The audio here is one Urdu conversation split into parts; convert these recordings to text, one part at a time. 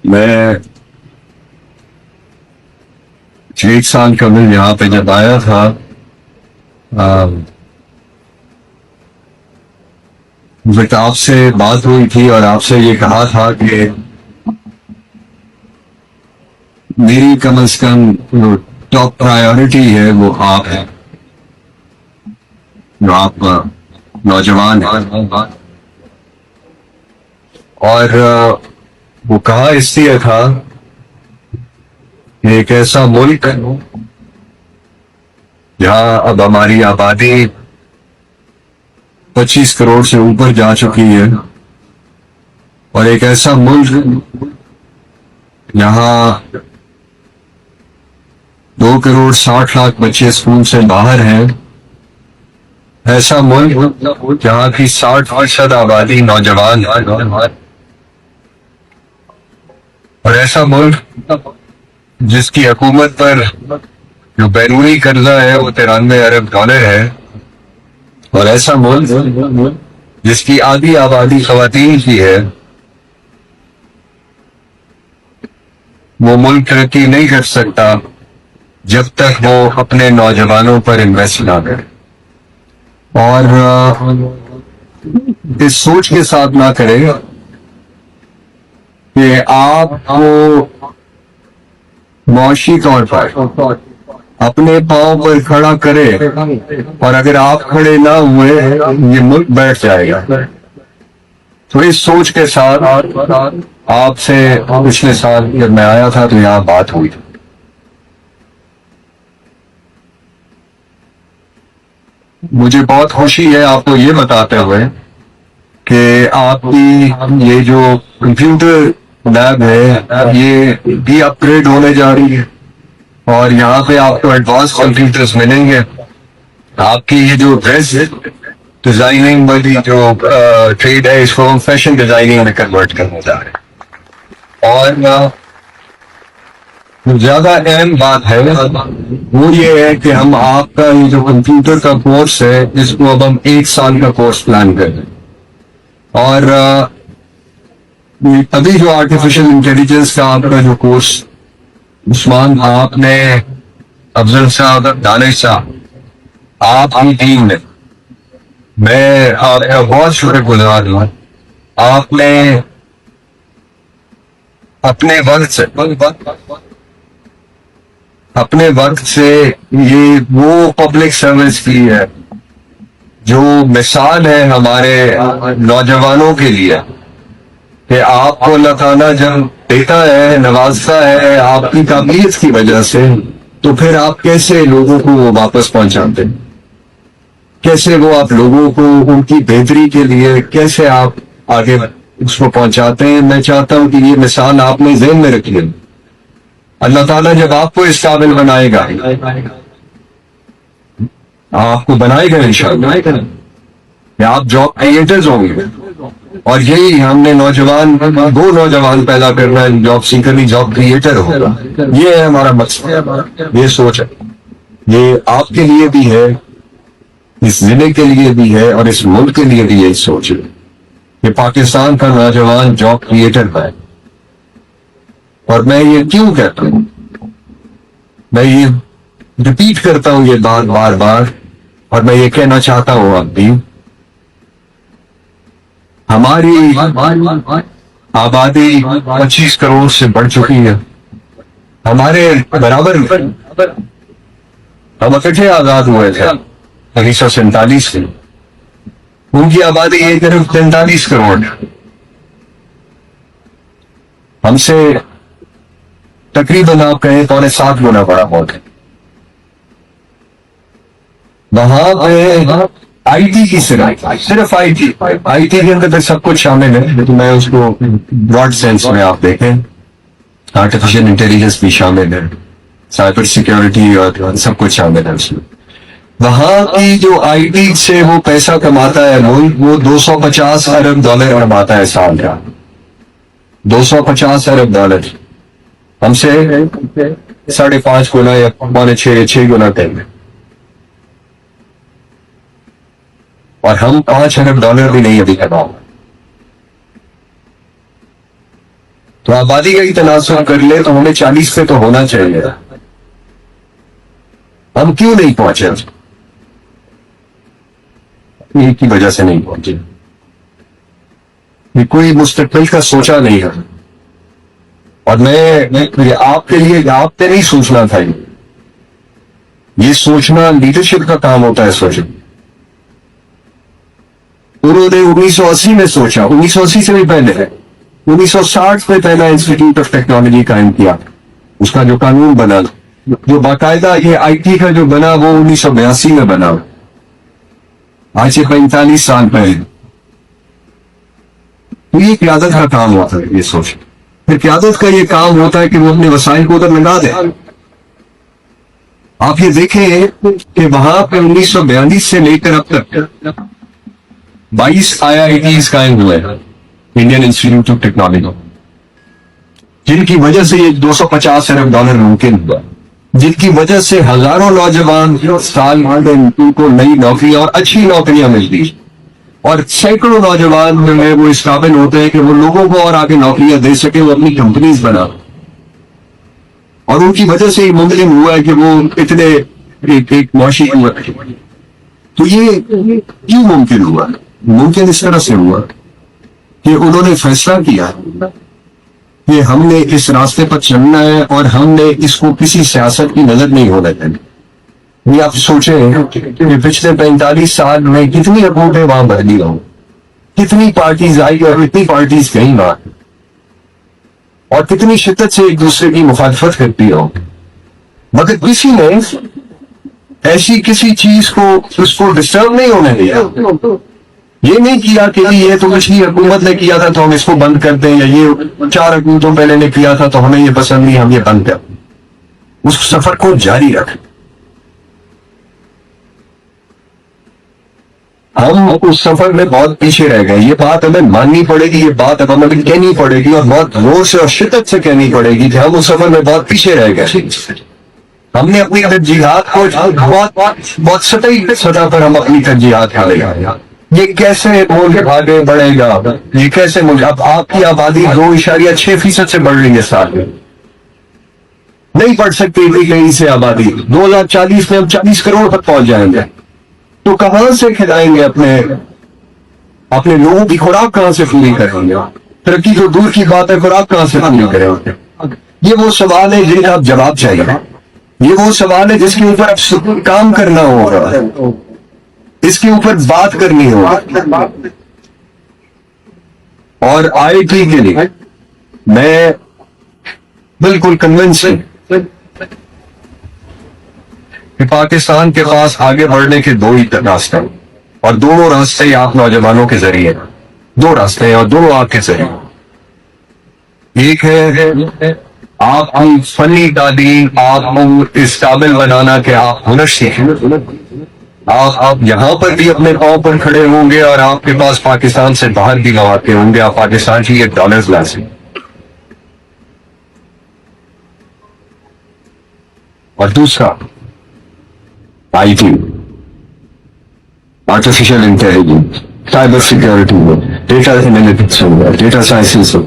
میں 1 سال قبل یہاں پہ جب آیا تھا بٹ آپ سے بات ہوئی تھی اور آپ سے یہ کہا تھا کہ میری کم از کم جو ٹاپ پرائیورٹی ہے وہ آپ ہے، جو آپ نوجوان ہیں. اور وہ کہا اس لیے تھا کہ ایک ایسا ملک جہاں اب ہماری آبادی 25 کروڑ سے اوپر جا چکی ہے، اور ایک ایسا ملک جہاں 2 کروڑ 60 لاکھ بچے اسکول سے باہر ہیں، ایسا ملک جہاں کی 60% آبادی نوجوان ہے، اور ایسا ملک جس کی حکومت پر جو بیرونی قرضہ ہے وہ 93 ارب ڈالر ہے، اور ایسا ملک جس کی آدھی آبادی خواتین کی ہے. وہ ملک ترقی نہیں کر سکتا جب تک وہ اپنے نوجوانوں پر انویسٹ نہ کرے، اور اس سوچ کے ساتھ نہ کرے کہ آپ کو معاشی طور پر اپنے پاؤں پر کھڑا کرے، اور اگر آپ کھڑے نہ ہوئے یہ ملک بیٹھ جائے گا. تو اس سوچ کے ساتھ آپ سے پچھلے سال جب میں آیا تھا تو یہاں بات ہوئی تھی. مجھے بہت خوشی ہے آپ کو یہ بتاتے ہوئے کہ آپ کی یہ جو کمپیوٹر لیب ہے یہ بھی اپ گریڈ ہونے جا رہی ہے، اور یہاں پہ آپ کو ایڈوانس کمپیوٹرز ملیں گے. آپ کی یہ جو ڈریس ڈیزائننگ والی جو ٹریڈ ہے اس کو ہم فیشن ڈیزائننگ میں کنورٹ کرنے جا رہے ہیں. اور زیادہ اہم بات ہے وہ یہ ہے کہ ہم آپ کا یہ جو کمپیوٹر کا کورس ہے اس کو اب ہم 1 سال کا کورس پلان کر رہے ہیں. اور ابھی جو آرٹیفیشل انٹیلیجنس کا آپ کا جو کورس عثمان آپ نے، افضل صاحب، دانش صاحب، آپ کی ٹیم نے، میں آپ کا بہت شکر گزار ہوں. آپ نے اپنے وقت سے یہ وہ پبلک سروس کی ہے جو مثال ہے ہمارے نوجوانوں کے لیے، کہ آپ کو اللہ تعالیٰ جب دیتا ہے، نوازتا ہے آپ کی قابلیت کی وجہ سے، تو پھر آپ کیسے لوگوں کو وہ واپس پہنچاتے ہیں، کیسے وہ آپ لوگوں کو ان کی بہتری کے لیے کیسے آپ آگے اس کو پہنچاتے ہیں. میں چاہتا ہوں کہ یہ مثال آپ نے ذہن میں رکھی ہے. اللہ تعالیٰ جب آپ کو اس قابل بنائے گا، آپ کو بنائے گا انشاءاللہ، کہ آپ جاب کریٹرز ہوں گے. اور یہی ہم نے دو نوجوان پیدا کرنا ہے، جاب سیکر نہیں، جاب کریٹر ہوگا. یہ ہے ہمارا مقصد، یہ سوچ ہے. یہ آپ کے لیے بھی ہے، اس ضلع کے لیے بھی ہے، اور اس ملک کے لیے بھی یہی سوچ ہے کہ پاکستان کا نوجوان جاب کریٹر ہے. اور میں یہ کیوں کہتا ہوں، میں یہ ریپیٹ کرتا ہوں یہ بات بار بار، اور میں یہ کہنا چاہتا ہوں اب بھی، ہماری آبادی 25 کروڑ سے بڑھ چکی ہے. ہمارے برابر ہم اکٹھے آزاد ہوئے تھے 1947 سے، ان کی آبادی ایک طرف 43 کروڑ، ہم سے تقریباً آپ کہیں 6.25 گنا بڑا ملک ہے. وہاں پہ آئی ٹی کی صرف آئی ٹی کے اندر سب کچھ شامل ہے، لیکن میں اس کو براڈ سینس میں آپ دیکھیں، آرٹیفیشل انٹیلیجنس بھی شامل ہے، سائبر سیکیورٹی اور سب کچھ شامل ہے اس میں. وہاں کی جو آئی ٹی سے وہ پیسہ کماتا ہے ملک، وہ 250 ارب ڈالر کماتا ہے سال کا. 250 ارب ڈالر ہم سے 5.5 گنا یا 6.5 گنا کم ہے، اور ہم 5 ارب ڈالر بھی نہیں ابھی کماؤ. تو آبادی کا ہی تناسب کر لے تو ہمیں 40 پہ تو ہونا چاہیے. ہم کیوں نہیں پہنچے؟ ایک کی وجہ سے نہیں پہنچے. یہ کوئی مستقبل کا سوچا نہیں ہے. اور میں آپ کے لیے آپ نے نہیں سوچنا تھا. یہ سوچنا لیڈرشپ کا کام ہوتا ہے. سوچیں انہوں نے 1980 میں سوچا. 1980 سے بھی پہلے ہے. 1960 میں پہلا انسٹیٹیوٹ آف ٹیکنالوجی قائم کیا. اس کا جو قانون بنا, جو باقاعدہ یہ آئی ٹی کا جو بنا, وہ 1982 میں بنا. آج سے 45 سال پہلے. تو یہ قیادت کا کام ہوتا ہے. یہ سوچ پھر قیادت کا یہ کام ہوتا ہے کہ وہ اپنے وسائل کو ادھر لگا دے. آپ یہ دیکھیں کہ وہاں پہ 1942 سے لے کر اب تک 22 IITs قائم ہوئے, انڈین انسٹیٹیوٹ آف ٹیکنالوجی, جن کی وجہ سے یہ $250 ارب ممکن ہوا, جن کی وجہ سے ہزاروں نوجوان سال ان کو نئی نوکریاں اور اچھی نوکریاں ملتی, اور سینکڑوں نوجوان جو ہے وہ اس قابل ہوتے ہیں کہ وہ لوگوں کو اور آگے نوکریاں دے سکے, وہ اپنی کمپنیز بنا. اور ان کی وجہ سے یہ ممکن ہوا ہے کہ وہ اتنے ایک معاشی ہوا. تو یہ کیوں ممکن ہوا؟ ممکن اس طرح سے ہوا کہ انہوں نے فیصلہ کیا کہ ہم نے اس راستے پر چلنا ہے اور ہم نے اس کو کسی سیاست کی نظر نہیں ہونے دینی. یہ آپ سوچیں کہ پچھلے 45 سال میں کتنی حکومتیں وہاں بدلی ہوں, کتنی پارٹیز آئی اور کتنی پارٹیز گئی وہاں, اور کتنی شدت سے ایک دوسرے کی مخالفت کرتی ہوں, مگر کسی نے ایسی کسی چیز کو اس کو ڈسٹرب نہیں ہونے دیا. یہ نہیں کیا کہ یہ تو پچھلی حکومت نے کیا تھا تو ہم اس کو بند کر دیں, یا یہ 4 حکومتوں پہلے نے کیا تھا تو ہمیں یہ پسند نہیں, ہم یہ بند کر دیں. اس سفر کو جاری رکھ. ہم اس سفر میں بہت پیچھے رہ گئے. یہ بات ہمیں ماننی پڑے گی, یہ بات اب ہمیں کہنی پڑے گی, اور بہت زور سے اور شدت سے کہنی پڑے گی کہ ہم اس سفر میں بہت پیچھے رہ گئے. ہم نے اپنی ترجیحات کو بہت سطحی سطح پر ہم اپنی ترجیحات کھا لے. یہ کیسے ملک آگے بڑھے گا؟ یہ کیسے ملک؟ اب آپ کی آبادی 2.6% سے بڑھ رہی ہے سال میں. نہیں بڑھ سکتی تھی کہیں سے آبادی. 2040 میں ہم 40 کروڑ تک پہنچ جائیں گے. تو کہاں سے کھلائیں گے اپنے لوگوں کی خوراک کہاں سے پوری کریں گے؟ ترقی تو دور کی بات ہے, خوراک کہاں سے پوری کریں گے؟ یہ وہ سوال ہے جن کا آپ جواب چاہیے. یہ وہ سوال ہے جس کے اوپر اب کام کرنا ہوگا, اس کے اوپر بات کرنی ہوگی. اور آئی ٹی کے لیے میں بالکل کنونس ہوں کہ پاکستان کے پاس آگے بڑھنے کے 2 ہی راستے ہیں, اور دونوں راستے آپ نوجوانوں کے ذریعے, 2 راستے ہیں اور دونوں آپ کے ذریعے. ایک ہے آپ کی فنی تعلیم, آپ کو اس قابل بنانا کہ آپ ہنر سیکھیں. آپ یہاں پر بھی اپنے پاؤں پر کھڑے ہوں گے, اور آپ کے پاس پاکستان سے باہر بھی مواقع ہوں گے, آپ پاکستان کی $1 لا سکیں. اور دوسرا I T, artificial intelligence, cyber security who, data analytics ہوگا, ڈیٹا سائنسز ہو,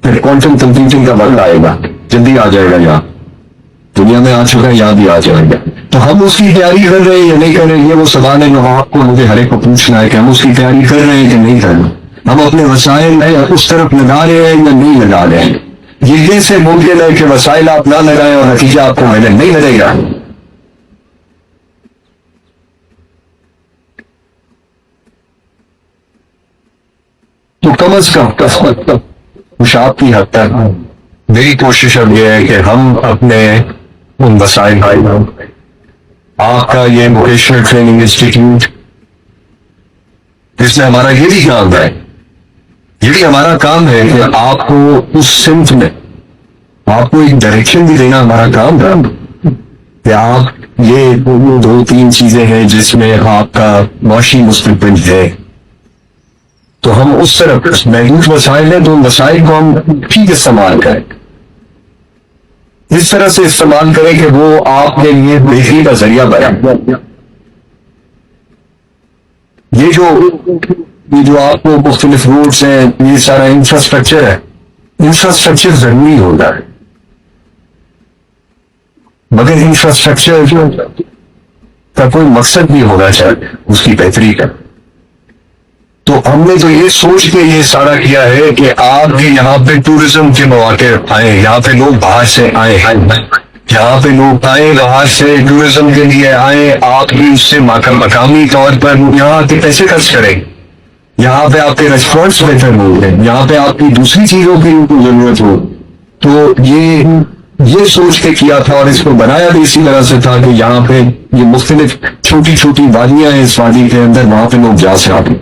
پھر کوانٹم کمپیوٹنگ کا وقت آئے گا, جلدی آ جائے گا. یہاں دنیا میں آ چکا ہے, یہاں بھی آ جائے گا. تو ہم اس کی تیاری کر رہے ہیں یا نہیں کر رہے ہیں, یہ وہ سوال ہے جو آپ کو مجھے ہر ایک کو پوچھنا ہے کہ ہم اس کی تیاری کر رہے ہیں کہ نہیں کر رہے ہیں. ہم اپنے وسائل اس طرف لگا رہے ہیں یا نہیں لگا رہے ہیں. یہ کیسے ممکن ہے کہ وسائل آپ نہ لگائیں اور نتیجہ آپ کو ملے؟ نہیں ملے گا. تو کم از کم کچھ آپ کی حد تک میری کوشش اب یہ ہے کہ ہم اپنے ان وسائل, آپ کا یہ ووکیشنل ٹریننگ انسٹیٹیوٹ, اس میں ہمارا یہ بھی کام ہے, یہ بھی ہمارا کام ہے کہ آپ کو اس سمت میں آپ کو ایک ڈائریکشن بھی دینا ہمارا کام ہے کہ آپ یہ 2-3 چیزیں ہیں جس میں آپ کا معاشی مستقبل ہے. تو ہم اس طرف محدود وسائل ہیں تو ان وسائل کو ہم ٹھیک استعمال کریں, اس طرح سے استعمال کریں کہ وہ آپ کے لیے بہتری کا ذریعہ بنے. یہ جو آپ کو مختلف روڈس ہیں, یہ سارا انفراسٹرکچر ہے, انفراسٹرکچر ضروری ہوگا، مگر انفراسٹرکچر کا کوئی مقصد بھی ہونا چاہیے اس کی بہتری کا. تو ہم نے تو یہ سوچ کے یہ سارا کیا ہے کہ آپ کے یہاں پہ ٹورزم کے مواقع آئے، یہاں پہ لوگ باہر سے آئے، یہاں پہ لوگ آئے باہر سے ٹورزم کے لیے آئے، آپ بھی اس سے مقامی طور پر یہاں کے پیسے خرچ کریں، یہاں پہ آپ کے ریسٹورینٹس بہتر ہوں گے، یہاں پہ آپ کی دوسری چیزوں کی ضرورت ہو. تو یہ سوچ کے کیا تھا، اور اس کو بنایا بھی اسی طرح سے تھا کہ یہاں پہ یہ مختلف چھوٹی چھوٹی وادیاں ہیں، اس وادی کے اندر وہاں پہ لوگ جا سکیں.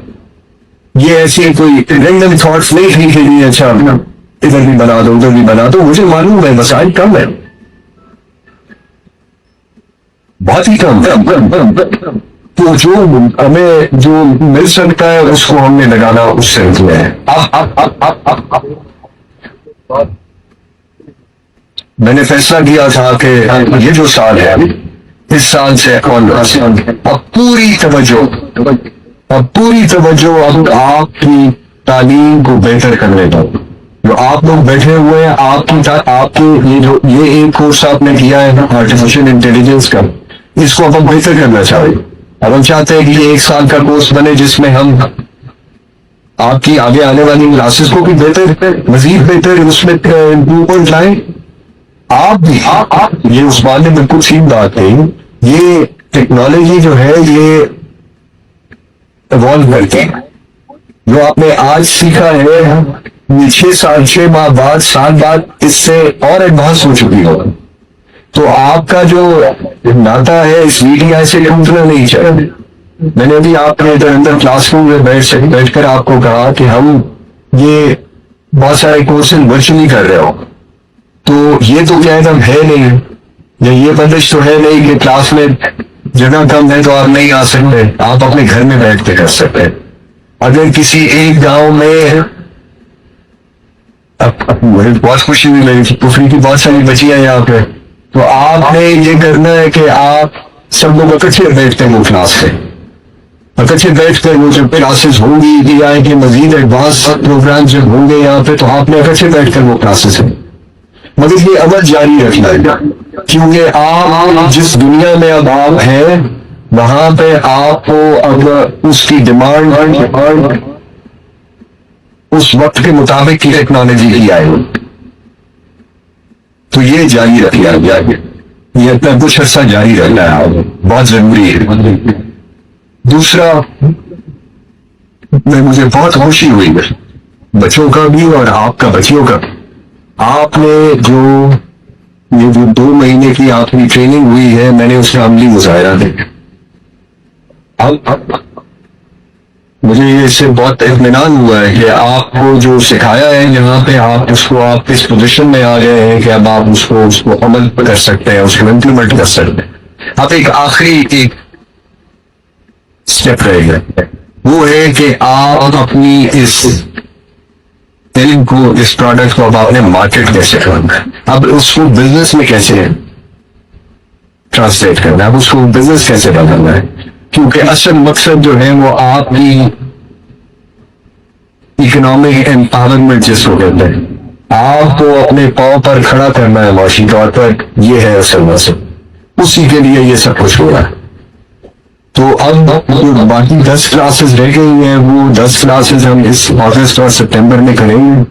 یہ ایسی کوئی رینڈم تھاٹس نہیں تھی کہ نہیں اچھا ادھر بھی بنا دو ادھر بھی بنا دو. مجھے معلوم ہے مسائل کم ہے، بہت ہی کم. تو جو ہمیں جو مل سکتا ہے اس کو ہم نے لگانا اس سے کیا ہے. میں نے فیصلہ کیا تھا کہ یہ جو سال ہے اس سال سے اب پوری توجہ اب آپ کی تعلیم کو بہتر کرنے پر. جو آپ لوگ بیٹھے ہوئے ہیں، آپ کے یہ ایک کورس آپ نے کیا ہے آرٹیفیشل انٹیلیجنس کا، اس کو اب ہم بہتر کرنا چاہتے ہیں. اب ہم چاہتے ہیں کہ یہ 1 سال کا کورس بنے جس میں ہم آپ کی آگے آنے والی کلاسز کو بھی مزید بہتر اس میں امپروومنٹ لائیں. آپ بھی یہ عثمان نے بالکل ٹھیک بات کہی، یہ ٹیکنالوجی جو ہے یہ ایوالو کرتی ہے. جو آپ نے آج سیکھا ہے یہ 6 ماہ بعد سال بعد اس سے اور ایڈوانس ہو چکی ہوگا. تو آپ کا جو ناتا ہے اس VTI سے ٹوٹنا نہیں چاہیے. میں نے ابھی آپ کے اندر کلاس روم میں بیٹھ کر آپ کو کہا کہ ہم یہ بہت سارے کورسز ورچولی کر رہے ہو، تو یہ تو کیا ہے نہیں، یا یہ بندش تو ہے نہیں کہ کلاس میں جگہ کم ہے تو آپ نہیں آ سکتے، آپ اپنے گھر میں بیٹھ کے کر سکتے ہیں. اگر کسی ایک گاؤں میں مجھے بہت خوشی ہوئی، میری پھوپھی کی بہت ساری بچیاں یہاں پہ، تو آپ نے یہ کرنا ہے کہ آپ سب لوگ اکٹھے بیٹھتے ہیں وہ کلاس سے، اکٹھے بیٹھ کر وہ جب کلاسز ہوں گی کہ آئے کہ مزید ایڈوانس پروگرام جب ہوں گے یہاں پہ، تو آپ نے اکٹھے بیٹھ کر وہ کلاسز ہیں. مگر یہ عمل جاری رکھنا ہے، کیونکہ آپ جس دنیا میں اب آپ ہیں وہاں پہ آپ کو اب اس کی ڈیمانڈ اس وقت کے مطابق کی ٹیکنالوجی کی آئے، تو یہ جاری رکھنا ہے، یہ اپنا کچھ عرصہ جاری رکھنا ہے، بہت ضروری ہے. دوسرا مجھے بہت خوشی ہوئی بچوں کا بھی اور آپ کا بچیوں کا. آپ نے یہ جو 2 مہینے کی آپ کی ٹریننگ ہوئی ہے، میں نے اس کا عملی مظاہرہ دیکھا. مجھے اس سے بہت اطمینان ہوا ہے کہ آپ کو جو سکھایا ہے یہاں پہ آپ اس کو آپ اس پوزیشن میں آ گئے ہیں کہ اب آپ اس کو عمل کر سکتے ہیں، اس کو امپلیمنٹ کر سکتے ہیں. اب ایک آخری اسٹیپ رہے گا، وہ ہے کہ آپ اپنی اس علم کو، اس پروڈکٹ کو اب آپ نے مارکیٹ کیسے کرنا ہے، اب اس کو بزنس میں کیسے ٹرانسلیٹ کرنا ہے، اب اس کو بزنس کیسے بدلنا ہے. کیونکہ اصل مقصد جو ہے وہ آپ کی اکنامک امپاورمنٹ جس کو کہتے ہیں، آپ کو اپنے پاؤں پر کھڑا کرنا ہے معاشی طور پر، یہ ہے اصل مقصد. اسی کے لیے یہ سب کچھ ہو رہا ہے. تو اب جو باقی 10 کلاسز رہ گئی ہیں، وہ 10 کلاسز ہم اس اگست اور سپٹمبر میں کریں گے،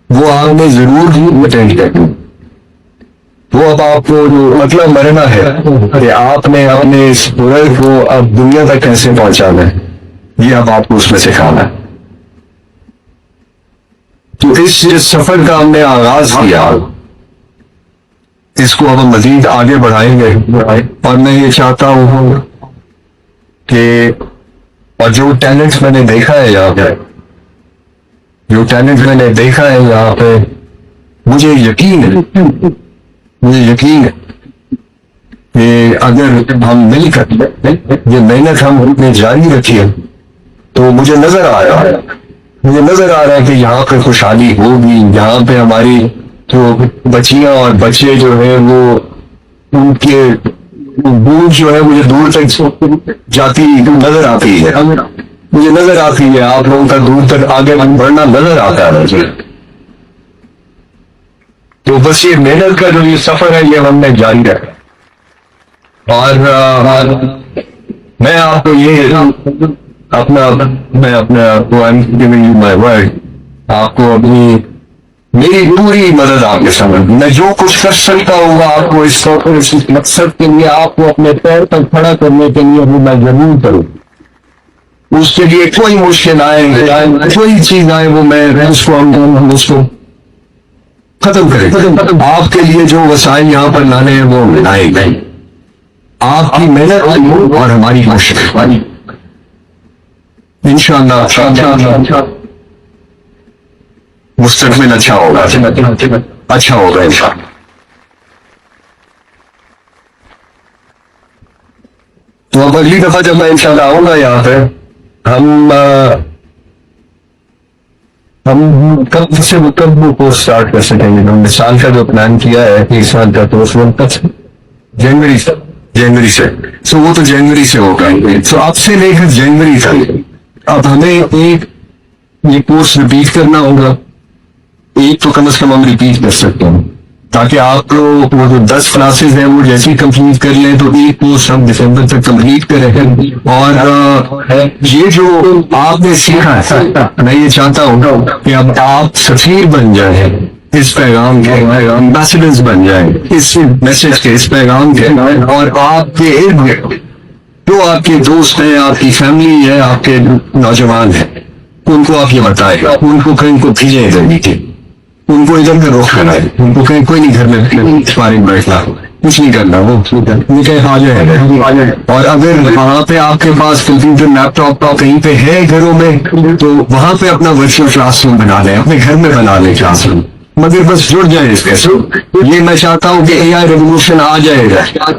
وہ آپ نے ضرور ہی اٹینڈ کرنی. وہ اب آپ کو جو مطلب مرنا ہے کہ آپ نے اپنے اس ورلڈ کو اب دنیا تک کیسے پہنچانا ہے، یہ اب آپ کو اس میں سکھانا ہے. تو اس سفر کا ہم نے آغاز کیا، اس کو اب ہم مزید آگے بڑھائیں گے. اور میں یہ چاہتا ہوں کہ اور جو ٹیلنٹ میں نے دیکھا ہے یہاں پہ، مجھے یقین ہے کہ اگر ہم مل کر یہ محنت ہم نے جاری رکھی ہے تو مجھے نظر آ رہا ہے کہ یہاں پہ خوشحالی ہوگی. یہاں پہ ہماری جو بچیاں اور بچے جو ہیں وہ ان کے گونج جو ہے مجھے دور تک جاتی نظر آتی ہے، آپ لوگوں کا دور تک آگے بڑھنا نظر آتا ہے. تو بس یہ محنت کا جو یہ سفر ہے یہ ہم نے جاری رکھا. اور میں آپ کو یہ میں اپنا مائی ورڈ آپ کو اپنی میری پوری مدد آپ کے سامنے. میں جو کچھ کر سکتا ہوں آپ کو اس مقصد کے لیے آپ کو اپنے پیر پر کھڑا کرنے کے لیے وہ میں ضرور کروں. اس کے لیے کوئی مشکل آئے کوئی چیز آئے وہ میں اس کو ختم کریں. آپ کے لیے جو وسائل یہاں پر لانے ہیں وہ لائے گئے. آپ کی محنت اور ہماری کوشش انشاءاللہ مستقبل اچھا ہوگا انشاءاللہ. تو اب اگلی دفعہ جب میں انشاءاللہ آؤں گا یہاں پہ ہم کب وہ کورس اسٹارٹ کر سکیں گے. ہم نے سال کا جو پلان کیا ہے 1 سال کا تو اس وقت جنوری سے وہ تو جنوری سے ہوگا. اب سے لے کر جنوری تک اب ہمیں ایک یہ کورس ریپیٹ کرنا ہوگا. ایک تو کم از کم ہم ریپیٹ کر سکتے ہیں تاکہ آپ لوگ وہ جو 10 کلاسز ہیں وہ جیسی کمپلیٹ کر لیں تو ایک کورس ہم دسمبر تک کمپلیٹ کریں. اور یہ جو آپ نے سیکھا ہے میں یہ چاہتا ہوں کہ اب آپ سفیر بن جائیں اس پیغام کے, ایمبیسڈرز بن جائیں اس میسج کے, اس پیغام کے. اور آپ کے ارد گرد جو آپ کے دوست ہیں, آپ کی فیملی ہے, آپ کے نوجوان ہیں, ان کو آپ یہ بتائیں, ان کو کہیں کو بھیجیں ادھر نیچے, ان کو ادھر میں روک کرنا ہے, ان کو کہیں کوئی نہیں گھر میں فارغ بیٹھنا, کچھ نہیں کرنا, وہ کہیں آ جائے. اور اگر وہاں پہ آپ کے پاس کمپیوٹر لیپ ٹاپ کہیں پہ ہے گھروں میں تو وہاں پہ اپنا ورچوئل کلاس روم بنا لیں, اپنے گھر میں بنا لیں کلاس روم, مگر بس جڑ جائیں اس کے. یہ میں چاہتا ہوں کہ اے آئی ریولوشن آ جائے گا.